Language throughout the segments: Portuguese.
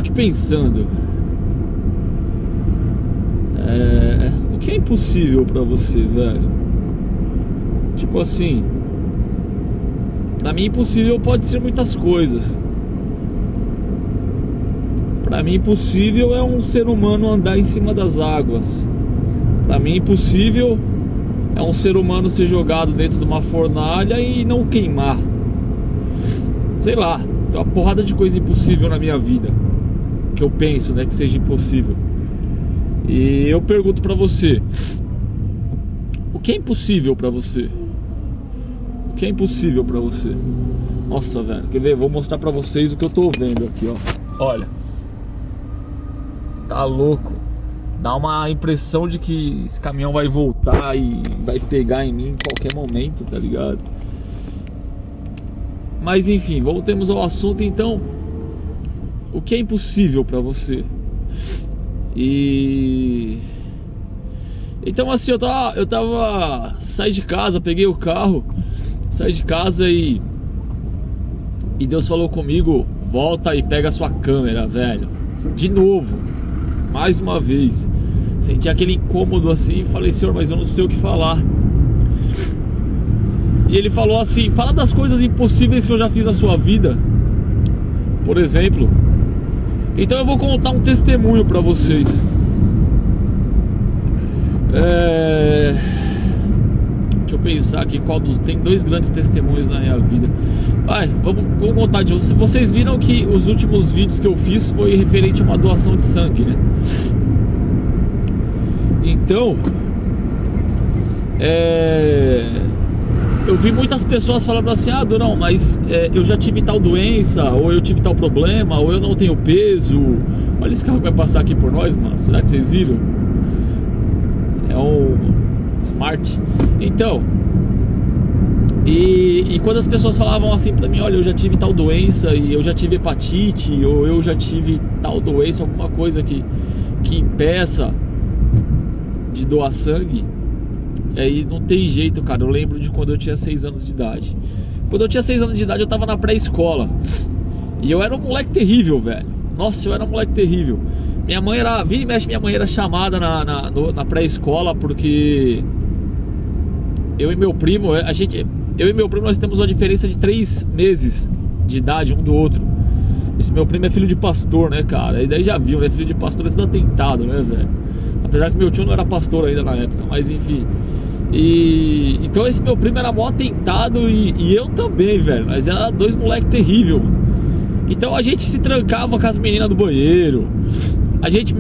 aqui pensando. O que é impossível pra você, velho? Tipo assim, pra mim impossível pode ser muitas coisas. Pra mim impossível é um ser humano andar em cima das águas. Pra mim impossível é um ser humano ser jogado dentro de uma fornalha e não queimar. Sei lá, tem uma porrada de coisa impossível na minha vida que eu penso, né, que seja impossível. E eu pergunto pra você, o que é impossível pra você? O que é impossível pra você? Nossa, velho, quer ver? Vou mostrar pra vocês o que eu tô vendo aqui, ó. Olha, tá louco. Dá uma impressão de que esse caminhão vai voltar e vai pegar em mim em qualquer momento, tá ligado? Mas enfim, voltemos ao assunto então. O que é impossível pra você? Então assim, eu tava saí de casa, peguei o carro, saí de casa e Deus falou comigo: volta e pega a sua câmera, velho. De novo, mais uma vez. Senti aquele incômodo assim, falei: Senhor, mas eu não sei o que falar. E ele falou assim: fala das coisas impossíveis que eu já fiz na sua vida, por exemplo. Então eu vou contar um testemunho pra vocês. Deixa eu pensar aqui qual dos... Tem dois grandes testemunhos na minha vida. Vamos contar de vocês. Vocês viram que os últimos vídeos que eu fiz foi referente a uma doação de sangue, né? Então eu vi muitas pessoas falando assim: ah, Durão, mas eu já tive tal doença, ou eu tive tal problema, ou eu não tenho peso. Olha esse carro que vai passar aqui por nós, mano. Será que vocês viram? É o Smart. Então, e quando as pessoas falavam assim pra mim: olha, eu já tive tal doença, e eu já tive hepatite, ou eu já tive tal doença, alguma coisa que impeça de doar sangue, aí não tem jeito, cara. Eu lembro de quando eu tinha 6 anos de idade. Quando eu tinha 6 anos de idade, eu tava na pré-escola. E eu era um moleque terrível, velho. Nossa, eu era um moleque terrível. Minha mãe era... Vira e mexe, minha mãe era chamada na pré-escola, porque eu e meu primo, nós temos uma diferença de 3 meses de idade um do outro. Esse meu primo é filho de pastor, né, cara? E daí já viu, né? Filho de pastor é tudo atentado, né, velho? Apesar que meu tio não era pastor ainda na época, mas enfim. Então esse meu primo era mó atentado e eu também, velho. Mas era 2 moleques terríveis. Então a gente se trancava com as meninas do banheiro. A gente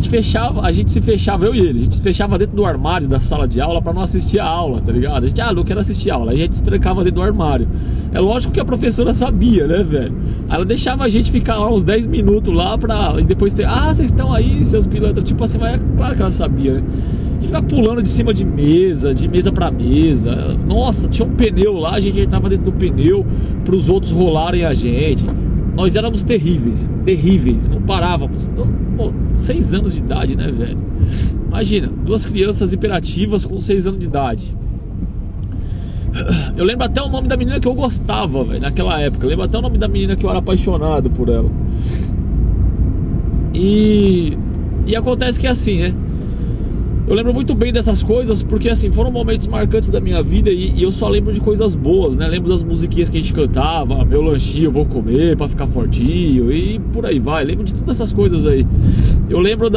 se fechava, eu e ele. A gente se fechava dentro do armário da sala de aula pra não assistir a aula, tá ligado? A gente, não quero assistir a aula. Aí a gente se trancava dentro do armário. É lógico que a professora sabia, né, velho? Ela deixava a gente ficar lá uns 10 minutos lá e depois vocês estão aí, seus pilantras. Tipo assim, mas é claro que ela sabia, né? A gente ficava pulando de cima de mesa pra mesa. Nossa, tinha um pneu lá, a gente entrava dentro do pneu pros outros rolarem a gente. Nós éramos terríveis, não parávamos. 6 anos de idade, né, velho? Imagina, 2 crianças hiperativas com 6 anos de idade. Eu lembro até o nome da menina que eu gostava, velho, naquela época. Eu lembro até o nome da menina que eu era apaixonado por ela. E acontece que é assim, né? Eu lembro muito bem dessas coisas, porque assim, foram momentos marcantes da minha vida e eu só lembro de coisas boas, né? Lembro das musiquinhas que a gente cantava: meu lanchinho eu vou comer pra ficar fortinho, e por aí vai. Lembro de todas essas coisas aí. Eu lembro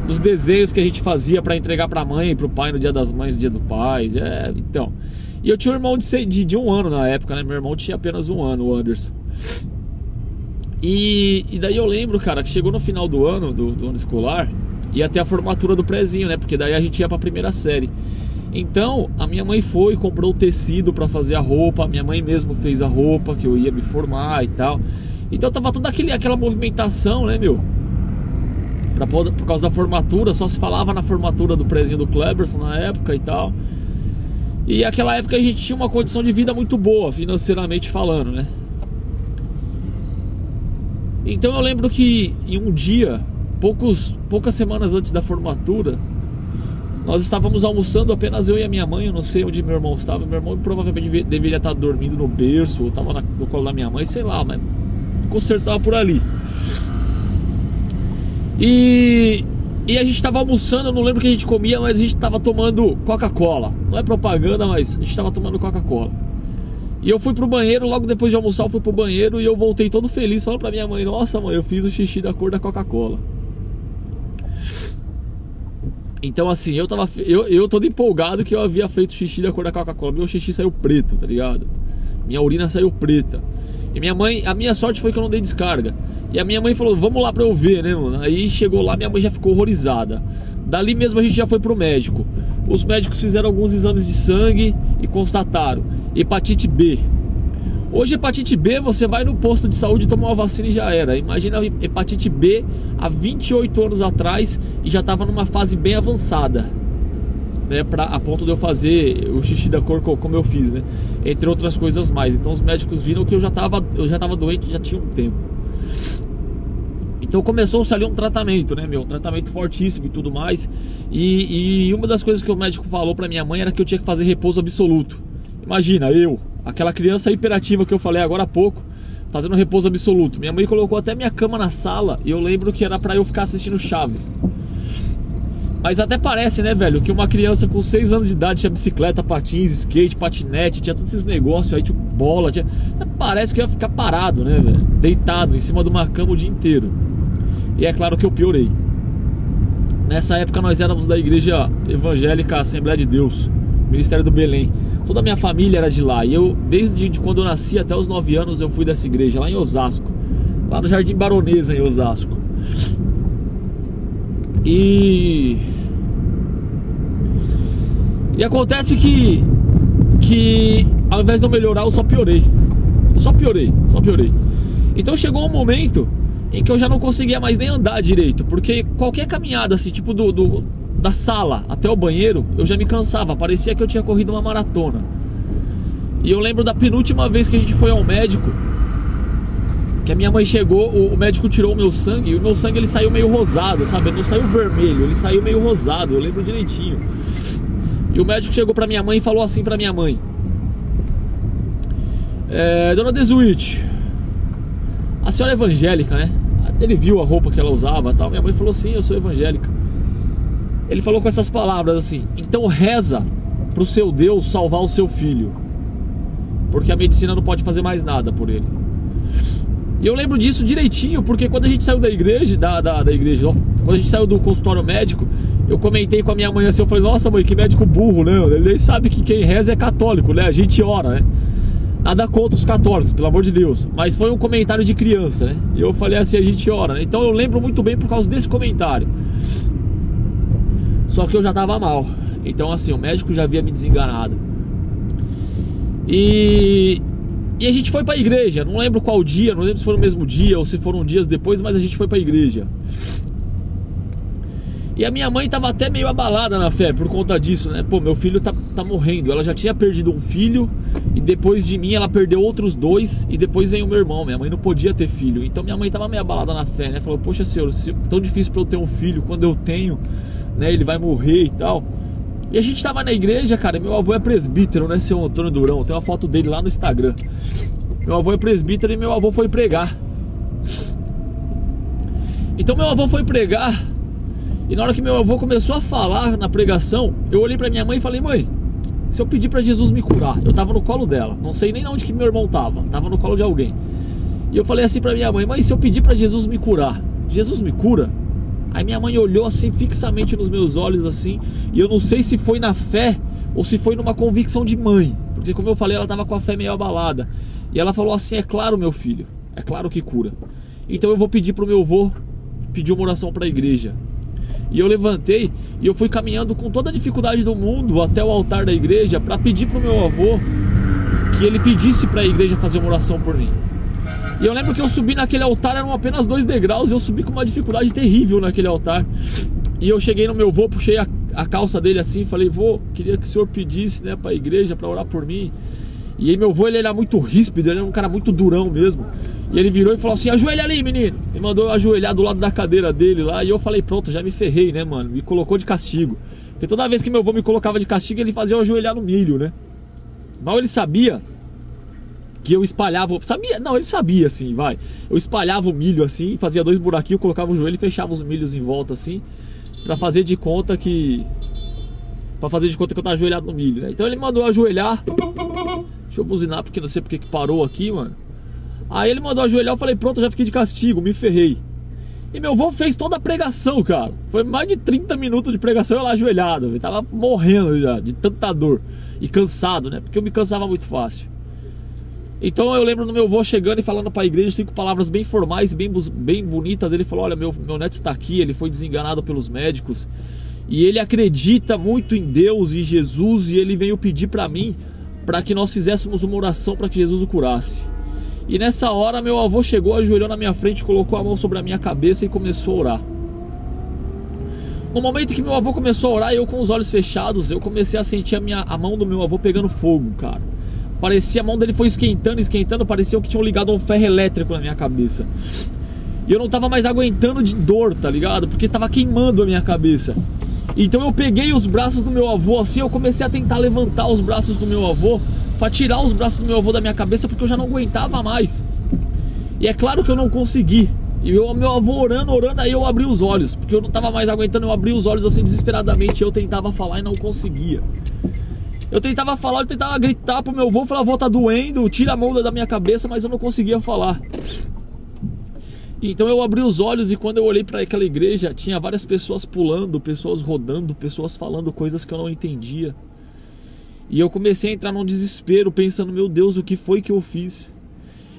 dos desenhos que a gente fazia pra entregar pra mãe e pro pai no dia das mães, no dia do pai. Então. E eu tinha um irmão de 1 ano na época, né? Meu irmão tinha apenas 1 ano, o Anderson. E daí eu lembro, cara, que chegou no final do ano escolar, ia até a formatura do prézinho, né? Porque daí a gente ia pra 1ª série. Então a minha mãe foi, comprou o tecido pra fazer a roupa. Minha mãe mesmo fez a roupa, que eu ia me formar e tal. Então tava toda aquela movimentação, né, meu? Por causa da formatura. Só se falava na formatura do prézinho do Cleberson na época e tal. E naquela época a gente tinha uma condição de vida muito boa, financeiramente falando, né? Então eu lembro que em um dia, poucas semanas antes da formatura, nós estávamos almoçando, apenas eu e a minha mãe. Eu não sei onde meu irmão estava. Meu irmão provavelmente deveria estar dormindo no berço, ou estava no colo da minha mãe, sei lá, mas com certeza estava por ali. E a gente tava almoçando, eu não lembro o que a gente comia, mas a gente tava tomando Coca-Cola. Não é propaganda, mas a gente tava tomando Coca-Cola. E eu fui pro banheiro, logo depois de almoçar eu fui pro banheiro e eu voltei todo feliz, falando pra minha mãe: nossa mãe, eu fiz o xixi da cor da Coca-Cola. Então assim, eu todo empolgado que eu havia feito xixi da cor da Coca-Cola. Meu xixi saiu preto, tá ligado? Minha urina saiu preta. E minha mãe, a minha sorte foi que eu não dei descarga. E a minha mãe falou: vamos lá pra eu ver, né, mano? Aí chegou lá, minha mãe já ficou horrorizada. Dali mesmo a gente já foi pro médico. Os médicos fizeram alguns exames de sangue e constataram hepatite B. Hoje hepatite B, você vai no posto de saúde tomar uma vacina e já era. Imagina a hepatite B há 28 anos atrás e já estava numa fase bem avançada, né, a ponto de eu fazer o xixi da cor como eu fiz, né? Entre outras coisas mais. Então os médicos viram que eu já tava doente, já tinha um tempo. Então começou-se ali um tratamento, né, meu? Um tratamento fortíssimo e tudo mais. E uma das coisas que o médico falou pra minha mãe era que eu tinha que fazer repouso absoluto. Imagina, aquela criança hiperativa que eu falei agora há pouco, fazendo repouso absoluto. Minha mãe colocou até minha cama na sala e eu lembro que era pra eu ficar assistindo Chaves. Mas até parece, né, velho, que uma criança com 6 anos de idade tinha bicicleta, patins, skate, patinete, tinha todos esses negócios aí, tipo bola, parece que eu ia ficar parado, né, velho, deitado em cima de uma cama o dia inteiro. E é claro que eu piorei. Nessa época nós éramos da igreja evangélica Assembleia de Deus, Ministério do Belém. Toda a minha família era de lá. E eu, desde quando eu nasci até os 9 anos, eu fui dessa igreja, lá em Osasco, lá no Jardim Baronesa, em Osasco. E acontece que ao invés de eu melhorar, eu só piorei. Só piorei. Então chegou um momento em que eu já não conseguia mais nem andar direito, porque qualquer caminhada assim, tipo da sala até o banheiro, eu já me cansava, parecia que eu tinha corrido uma maratona. E eu lembro da penúltima vez que a gente foi ao médico, que a minha mãe chegou, o médico tirou o meu sangue, e o meu sangue ele saiu meio rosado, sabe? Ele não saiu vermelho, ele saiu meio rosado, eu lembro direitinho. E o médico chegou pra minha mãe e falou assim pra minha mãe: Dona Desuit, a senhora é evangélica, né? Ele viu a roupa que ela usava e tal. Minha mãe falou: sim, eu sou evangélica. Ele falou com essas palavras assim: então reza pro seu Deus salvar o seu filho, porque a medicina não pode fazer mais nada por ele. E eu lembro disso direitinho, porque quando a gente saiu da igreja, quando a gente saiu do consultório médico, eu comentei com a minha mãe assim, eu falei: nossa mãe, que médico burro, né? Ele sabe que quem reza é católico, né? A gente ora, né? Nada contra os católicos, pelo amor de Deus. Mas foi um comentário de criança, né? E eu falei assim: a gente ora, né? Então eu lembro muito bem por causa desse comentário. Só que eu já tava mal. Então assim, o médico já havia me desenganado. E a gente foi pra igreja. Não lembro qual dia, não lembro se foi no mesmo dia ou se foram dias depois, mas a gente foi pra igreja. E a minha mãe tava até meio abalada na fé por conta disso, né? Pô, meu filho tá morrendo. Ela já tinha perdido um filho, e depois de mim ela perdeu outros 2, e depois veio o meu irmão. Minha mãe não podia ter filho. Então minha mãe tava meio abalada na fé, né? Falou: poxa senhor, se é tão difícil pra eu ter um filho, quando eu tenho, né, ele vai morrer e tal. E a gente tava na igreja, cara. Meu avô é presbítero, né, seu Antônio Durão. Tem uma foto dele lá no Instagram. Meu avô é presbítero e meu avô foi pregar. Então meu avô foi pregar, e na hora que meu avô começou a falar na pregação, eu olhei pra minha mãe e falei: mãe, se eu pedir pra Jesus me curar. Eu tava no colo dela, não sei nem onde que meu irmão tava no colo de alguém. E eu falei assim pra minha mãe: mãe, se eu pedir pra Jesus me curar, Jesus me cura? Aí minha mãe olhou assim fixamente nos meus olhos assim, e eu não sei se foi na fé ou se foi numa convicção de mãe, porque como eu falei, ela tava com a fé meio abalada. E ela falou assim: é claro, meu filho, é claro que cura. Então eu vou pedir pro meu avô pedir uma oração pra igreja. E eu levantei e eu fui caminhando com toda a dificuldade do mundo até o altar da igreja para pedir pro meu avô que ele pedisse pra igreja fazer uma oração por mim. E eu lembro que eu subi naquele altar, eram apenas 2 degraus, e eu subi com uma dificuldade terrível naquele altar. E eu cheguei no meu avô, puxei a calça dele assim, falei: vô, queria que o senhor pedisse, né, pra igreja, pra orar por mim. E aí meu avô, ele era muito ríspido, ele era um cara muito durão mesmo. E ele virou e falou assim: ajoelha ali, menino. E mandou eu ajoelhar do lado da cadeira dele lá. E eu falei: pronto, já me ferrei, né, mano? Me colocou de castigo. Porque toda vez que meu avô me colocava de castigo, ele fazia eu ajoelhar no milho, né? Mal ele sabia que eu espalhava, sabia? Não, ele sabia assim, vai. Eu espalhava o milho assim, fazia 2 buraquinhos, colocava o joelho e fechava os milhos em volta assim, pra fazer de conta que eu tava ajoelhado no milho, né? Então ele mandou ajoelhar. Deixa eu buzinar porque não sei porque que parou aqui, mano. Aí ele mandou ajoelhar, eu falei, pronto, já fiquei de castigo, me ferrei. E meu avô fez toda a pregação, cara. Foi mais de 30 minutos de pregação eu lá ajoelhado. Eu tava morrendo já, de tanta dor. E cansado, né? Porque eu me cansava muito fácil. Então eu lembro do meu avô chegando e falando pra igreja 5 palavras bem formais, bem bonitas. Ele falou, olha, meu neto está aqui, ele foi desenganado pelos médicos. E ele acredita muito em Deus e Jesus. E ele veio pedir pra mim, pra que nós fizéssemos uma oração pra que Jesus o curasse. E nessa hora meu avô chegou, ajoelhou na minha frente, colocou a mão sobre a minha cabeça e começou a orar. No momento que meu avô começou a orar, eu com os olhos fechados, eu comecei a sentir a mão do meu avô pegando fogo, cara. Parecia, a mão dele foi esquentando, parecia que tinham ligado um ferro elétrico na minha cabeça. E eu não tava mais aguentando de dor, tá ligado? Porque tava queimando a minha cabeça. Então eu peguei os braços do meu avô assim, eu comecei a tentar levantar os braços do meu avô, pra tirar os braços do meu avô da minha cabeça, porque eu já não aguentava mais. E é claro que eu não consegui. E meu avô orando, aí eu abri os olhos, porque eu não tava mais aguentando, eu abri os olhos assim desesperadamente. Eu tentava falar e não conseguia. Eu tentava falar, eu tentava gritar pro meu avô, falar, avô, tá doendo, tira a mão da minha cabeça, mas eu não conseguia falar. Então eu abri os olhos e quando eu olhei para aquela igreja, tinha várias pessoas pulando, pessoas rodando, pessoas falando coisas que eu não entendia. E eu comecei a entrar num desespero, pensando, meu Deus, o que foi que eu fiz?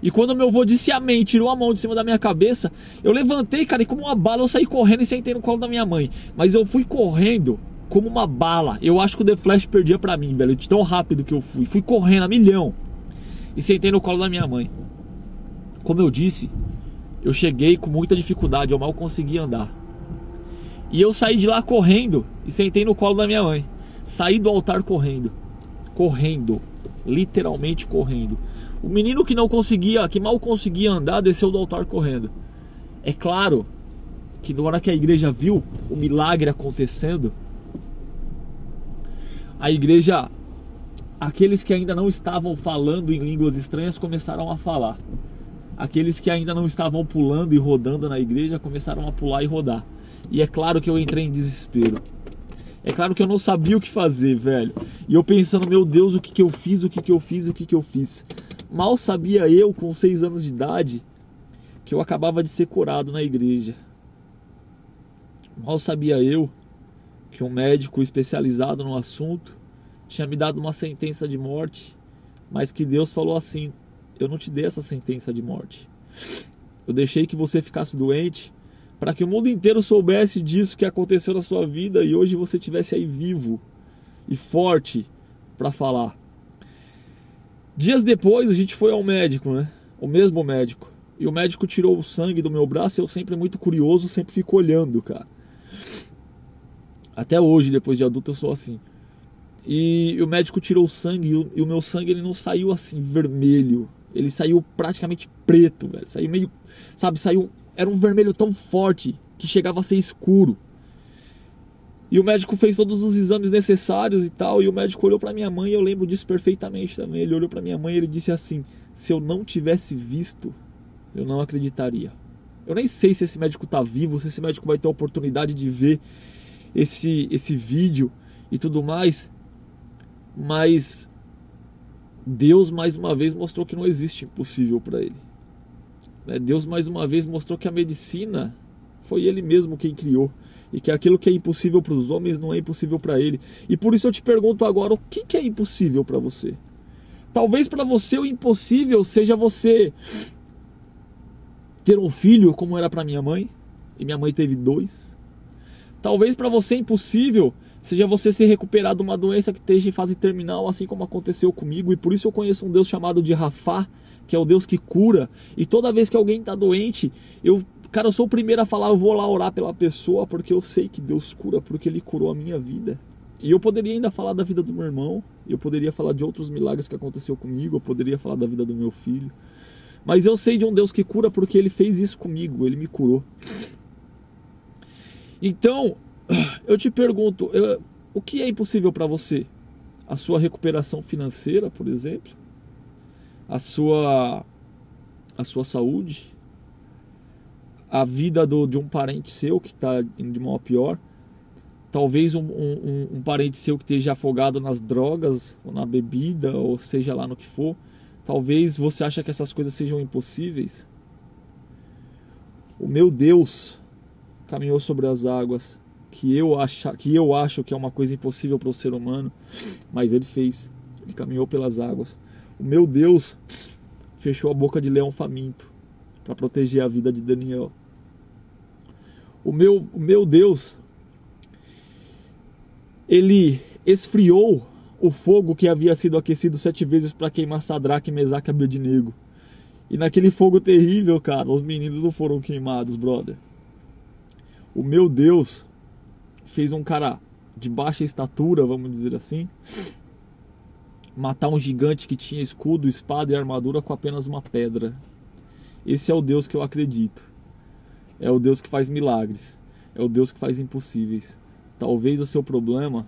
E quando meu avô disse amém, tirou a mão de cima da minha cabeça, eu levantei, cara, e como uma bala eu saí correndo e sentei no colo da minha mãe. Mas eu fui correndo como uma bala. Eu acho que o The Flash perdia pra mim, velho, de tão rápido que eu fui. Fui correndo a milhão e sentei no colo da minha mãe. Como eu disse, eu cheguei com muita dificuldade, eu mal conseguia andar. E eu saí de lá correndo e sentei no colo da minha mãe. Saí do altar correndo. Correndo, literalmente correndo. O menino que mal conseguia andar, desceu do altar correndo. É claro que na hora que a igreja viu o milagre acontecendo, a igreja, aqueles que ainda não estavam falando em línguas estranhas começaram a falar. Aqueles que ainda não estavam pulando e rodando na igreja começaram a pular e rodar. E é claro que eu entrei em desespero. É claro que eu não sabia o que fazer, velho. E eu pensando, meu Deus, o que que eu fiz, o que que eu fiz, o que que eu fiz. Mal sabia eu, com 6 anos de idade, que eu acabava de ser curado na igreja. Mal sabia eu que um médico especializado no assunto tinha me dado uma sentença de morte, mas que Deus falou assim, eu não te dei essa sentença de morte. Eu deixei que você ficasse doente para que o mundo inteiro soubesse disso que aconteceu na sua vida e hoje você estivesse aí vivo e forte para falar. Dias depois a gente foi ao médico, né? O mesmo médico. E o médico tirou o sangue do meu braço e eu sempre muito curioso, sempre fico olhando, cara. Até hoje, depois de adulto, eu sou assim. E o médico tirou o sangue e o meu sangue ele não saiu assim vermelho. Ele saiu praticamente preto, velho. Saiu meio, sabe, era um vermelho tão forte que chegava a ser escuro. E o médico fez todos os exames necessários e tal. E o médico olhou pra minha mãe e eu lembro disso perfeitamente também. Ele olhou pra minha mãe e ele disse assim, se eu não tivesse visto, eu não acreditaria. Eu nem sei se esse médico tá vivo, se esse médico vai ter a oportunidade de ver esse vídeo e tudo mais. Mas Deus mais uma vez mostrou que não existe impossível para ele. Deus mais uma vez mostrou que a medicina foi ele mesmo quem criou. E que aquilo que é impossível para os homens não é impossível para ele. E por isso eu te pergunto agora, o que é impossível para você? Talvez para você o impossível seja você ter um filho como era para minha mãe. E minha mãe teve 2. Talvez para você impossível seja você se recuperar de uma doença que esteja em fase terminal, assim como aconteceu comigo. E por isso eu conheço um Deus chamado de Rafá, que é o Deus que cura. E toda vez que alguém está doente, eu sou o primeiro a falar, eu vou lá orar pela pessoa, porque eu sei que Deus cura, porque Ele curou a minha vida. E eu poderia ainda falar da vida do meu irmão, eu poderia falar de outros milagres que aconteceu comigo, eu poderia falar da vida do meu filho. Mas eu sei de um Deus que cura porque Ele fez isso comigo, Ele me curou. Então, eu te pergunto, o que é impossível para você? A sua recuperação financeira, por exemplo? a sua saúde, a vida de um parente seu que está indo de mal a pior, talvez um parente seu que esteja afogado nas drogas, ou na bebida, ou seja lá no que for. Talvez você ache que essas coisas sejam impossíveis. O meu Deus caminhou sobre as águas, que eu acho que é uma coisa impossível para o ser humano, mas ele fez. Ele caminhou pelas águas. O meu Deus fechou a boca de leão faminto para proteger a vida de Daniel. O meu Deus, ele esfriou o fogo que havia sido aquecido 7 vezes para queimar Sadraque, Mesaque e Abednego. E naquele fogo terrível, cara, os meninos não foram queimados, brother. O meu Deus fez um cara de baixa estatura, vamos dizer assim, matar um gigante que tinha escudo, espada e armadura com apenas uma pedra. Esse é o Deus que eu acredito. É o Deus que faz milagres. É o Deus que faz impossíveis. Talvez o seu problema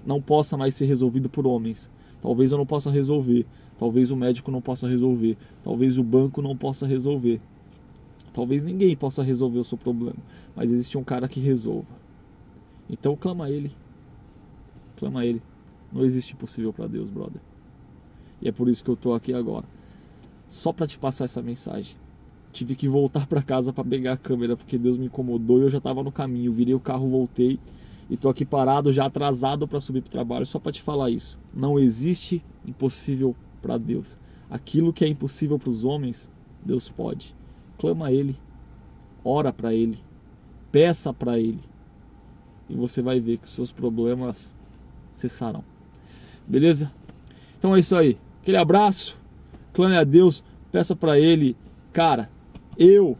não possa mais ser resolvido por homens. Talvez eu não possa resolver. Talvez o médico não possa resolver. Talvez o banco não possa resolver. Talvez ninguém possa resolver o seu problema. Mas existe um cara que resolva. Então clama a ele. Clama a ele. Não existe impossível para Deus, brother. E é por isso que eu tô aqui agora. Só para te passar essa mensagem. Tive que voltar para casa para pegar a câmera, porque Deus me incomodou e eu já estava no caminho. Virei o carro, voltei e tô aqui parado, já atrasado para subir pro trabalho, só para te falar isso. Não existe impossível para Deus. Aquilo que é impossível para os homens, Deus pode. Clama a Ele, ora para Ele, peça para Ele, e você vai ver que os seus problemas cessarão. Beleza? Então é isso aí. Aquele abraço, clame a Deus, peça para Ele. Cara, eu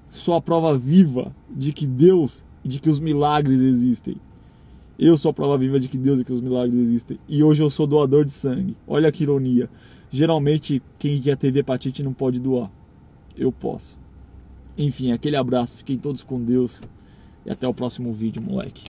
sou a prova viva de que Deus e de que os milagres existem. Eu sou a prova viva de que Deus e que os milagres existem. E hoje eu sou doador de sangue. Olha que ironia. Geralmente quem já teve hepatite não pode doar. Eu posso. Enfim, aquele abraço. Fiquem todos com Deus. E até o próximo vídeo, moleque.